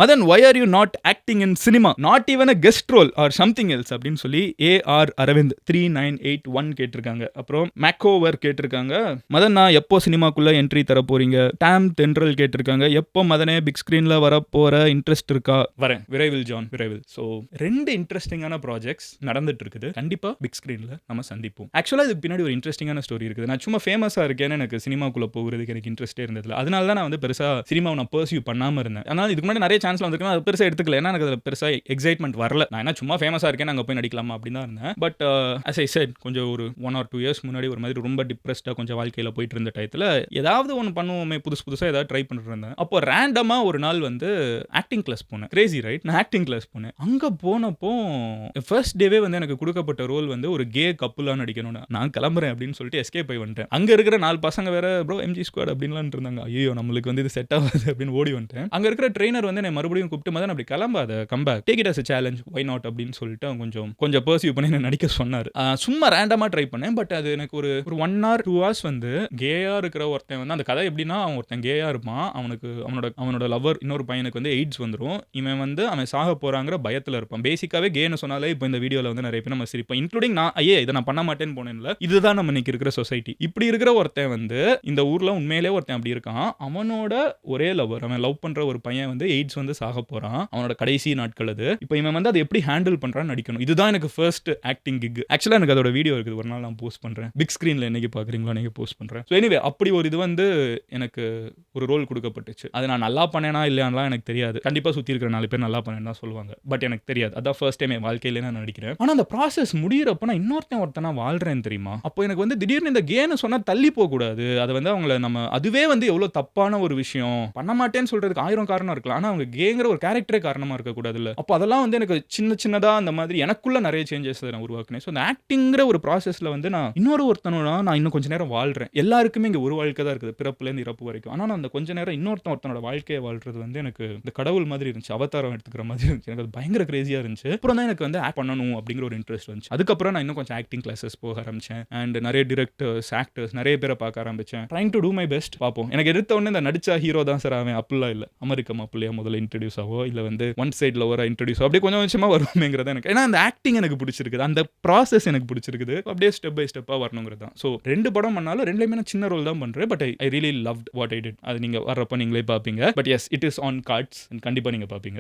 Madan why are you not acting in cinema, not even a guest role or something else அப்படின்னு சொல்லி AR Aravind 3981 கேட்டிருக்காங்க. அப்புறம் makeover கேட்டிருக்காங்க, மதன் நான் எப்போ சினிமாக்குள்ள என்ட்ரி தர போறீங்க. டாம் தென்றல் கேட்டிருக்காங்க, எப்போ மதனே பிக் ஸ்கிரீன்ல வர போற இன்ட்ரெஸ்ட் இருக்கா. வரேன் விரைவில் ஜான் விரைவில். ஸோ 2 இன்ட்ரெஸ்டிங்கான ப்ராஜெக்ட்ஸ் நடந்துட்டு இருக்குது. கண்டிப்பா பிக் ஸ்கிரீன்ல நம்ம சந்திப்போம். ஆக்சுவலா இதுக்கு பின்னாடி ஒரு இன்ட்ரெஸ்டிங்கான ஸ்டோரி இருக்குது. நான் சும்மா ஃபேமஸா இருக்கேன்னு எனக்கு சினிமாக்குள்ள போகிறதுக்கு எனக்கு இன்ட்ரெஸ்டே இருந்ததில்ல. அதனால தான் நான் வந்து பெருசா சினிமாவை நான் பர்சியூ பண்ணாம இருந்தேன். அதனால இதுக்கு முன்னாடி நிறைய சான்ஸ்ல வந்திருக்கேன், அது பெருசா எடுத்துக்கல. ஏன்னா எனக்கு பெருசா எக்ஸைட்மெண்ட் வரல. நான் என்ன சும்மா ஃபேமஸா இருக்கேன் அங்க போய் நடிக்கலாமா அப்படின்னு தான் இருந்தேன். பட் as I said, கொஞ்சம் ஒரு 1 or 2 இயர்ஸ் முன்னாடி ஒரு மாதிரி ரொம்ப டிப்ரெஸ்டா கொஞ்சம் வாழ்க்கையில போயிட்டு இருந்த டயத்துல ஏதாவது ஒன்று பண்ணுவோமே, புதுசா ஏதாவது ட்ரை பண்ணிட்டு இருந்தேன். அப்போ ரேண்டமா ஒரு நாள் வந்து ஆக்டிங் கிளாஸ் போனேன். கிரேசி ரைட், நான் ஆக்டிங் கிளாஸ் போனேன். அங்க போனப்போ ஃபர்ஸ்ட் டேவே வந்து எனக்கு கொடுக்கப்பட்ட ரோல் வந்து ஒரு கே கப்புலா நடிக்கணும்னு. நான் கிளம்புறேன் அப்படின்னு சொல்லிட்டு எஸ்கேப் ஆகி வந்துட்டேன். அங்க இருக்கிற 4 பசங்க வேற ப்ரோ எம்ஜி ஸ்குவாட் அப்படின்லாம் இருந்தாங்க. ஐயோ நம்மளுக்கு வந்து இது செட் ஆகாது அப்படின்னு ஓடி வந்துட்டேன். அங்க இருக்கிற ட்ரெயினர் வந்து என்னை மறுபடியும் கூப்பிட்டு, மதன் அப்படி கிளம்பாத, come back, take it as a challenge, why not அப்படின்னு சொல்லிட்டு கொஞ்சம் பர்சியூ பண்ணி என்ன நடிக்க சொன்னார். சும்மா ரேண்டமா ட்ரை பண்ணேன். பட் அது எனக்கு ஒரு 1 hour 2 hours வந்து கேயா இருக்கிற ஒருத்தன் வந்து, அந்த கதை எப்படின்னா, அவன் ஒருத்தன் கேயா இருப்பான். அவனோட லவர் இன்னொரு பையனுக்கு வந்து எய்ட்ஸ் வந்துடும். இவன் வந்து அவன் சாக போறாங்கிற பயத்துல இருப்பான். பேசிக்காவே கேன்னு சொன்னாலே இப்போ இந்த வீடியோல வந்து நிறைய பேர் நம்ம சிரிப்போம், இன்க்ளூடிங் நான். இதை நான் பண்ண மாட்டேன்னு போனேன்ல. இதுதான் நம்ம இன்னைக்கு இருக்கிற சொசைட்டி. இப்படி இருக்கிற ஒருத்தன் வந்து இந்த ஊர்ல உண்மையிலே ஒருத்தன் அப்படி இருக்கான். அவனோட ஒரே லவர், அவன் லவ் பண்ற ஒரு பையன் வந்து எய்ட்ஸ் வந்து சாக போறான். அவனோட கடைசி நாட்கள் அது. இப்போ இவன் வந்து அதை எப்படி ஹேண்டில் பண்றான்னு நடிக்கணும். இதுதான் எனக்கு ஃபர்ஸ்ட் ஆக்டிங் கிக். ஆக்சுவலா எனக்கு அதோட வீடியோ இருக்குது, ஒரு நாள் நான் போஸ்ட் பண்றேன். பிக் ஸ்கிரீன்ல என்னைக்கு பாக்குறீங்களோ அன்னைக்கு போஸ்ட் பண்றேன். ஸோ எனிவே அப்படி ஒரு இது வந்து எனக்கு ஒரு ரோல் கொடுக்கப்பட்டுச்சு. அது நான் நல்லா பண்ணேனா இல்லையான்லாம் எனக்கு தெரியாது. கண்டிப்பா சுத்தி இருக்கிற 4 பேர் நல்லா பண்ணேன்னு தான் சொல்லுவாங்க. பட் எனக்கு தெரியாது. அதான் ஃபர்ஸ்ட் டைம் என் வாழ்க்கையில நான் நடிக்கிறேன். ஆனா அந்த ப்ராசஸ் முடியறப்ப நான் ஒருத்தனா வாழ்றேன் தெரியுமா. அப்போ எனக்கு வந்து திடீர்னு இந்த கேன்னு சொன்னா தள்ளி போக கூடாது. அது வந்து அவங்கள நம்ம அதுவே வந்து எவ்வளவு தப்பான ஒரு விஷயம். பண்ண மாட்டேன்னு சொல்றதுக்கு 1000 காரணம் இருக்கலாம். ஆனா அவங்க கேங்கிற ஒரு கேரக்டரே காரணமா இருக்க கூடாது இல்ல. அப்போ அதெல்லாம் வந்து எனக்கு சின்னதா அந்த மாதிரி எனக்குள்ள நிறைய சேஞ்சஸ் நான் உருவாக்குனேன். ஸோ அந்த ஆக்டிங்கிற ஒரு ப்ராசஸ்ல வந்து நான் ஒருத்தனோட நான் இன்னும் கொஞ்ச நேரம் வாழ்றேன். எல்லாருக்குமே இங்க ஒரு வாழ்க்கை தான் இருக்குது, பிறப்புல இருந்து இறப்பு வரைக்கும். ஆனா நான் அந்த கொஞ்ச நேரம் ஒருத்தனோட வாழ்க்கையை வாழ்றது வந்து எனக்கு இந்த கடவுள் மாதிரி இருந்துச்சு, அவதாரம் எடுத்துக்கிற மாதிரி இருந்துச்சு. எனக்கு அது பயங்கர கிரேசியா இருந்துச்சு. அப்புறம் தான் எனக்கு வந்து ஆக்ட் பண்ணணும் அப்படிங்கிற ஒரு இன்ட்ரெஸ்ட் வந்துச்சு. அதுக்கப்புறம் நான் இன்னும் கொஞ்சம் ஆக்டிங் கிளாஸஸ் போக ஆரம்பிச்சேன். அண்ட் நிறைய டிரெக்டர்ஸ், ஆக்டர்ஸ் நிறைய பேரை பார்க்க ஆரம்பிச்சேன். Trying to do my best. பார்ப்போம். எனக்கு எடுத்த உடனே இந்த நடிச்சா ஹீரோ தான் சார் அவன் அப்படிலாம் இல்லை. அமெரிக்கா மாப்பிள்ளையா முதல்ல இன்ட்ரடியூஸ் ஆவோ, இல்லை வந்து ஒன் சைட் லவரா இன்ட்ரடியூஸ் ஆகும், அப்படியே கொஞ்சம் கொஞ்சமா வருமேங்கிறது எனக்கு. ஏன்னா அந்த ஆக்டிங் எனக்கு பிடிச்சிருக்குது, அந்த ப்ராசஸ் எனக்கு பிடிச்சிருக்குது. அப்படியே ஸ்டெப் பை ஸ்டெப்பாக வரணுங்கிறது தான். ஸோ 2 படம் பண்ணாலும் 2லையுமே நான் சின்ன ரோல் தான் பண்றேன். But I really loved what I did. அது நீங்க வர்றப்ப நீங்களே பார்ப்பீங்க. But yes, it is on cards. கண்டிப்பா நீங்க பார்ப்பீங்க.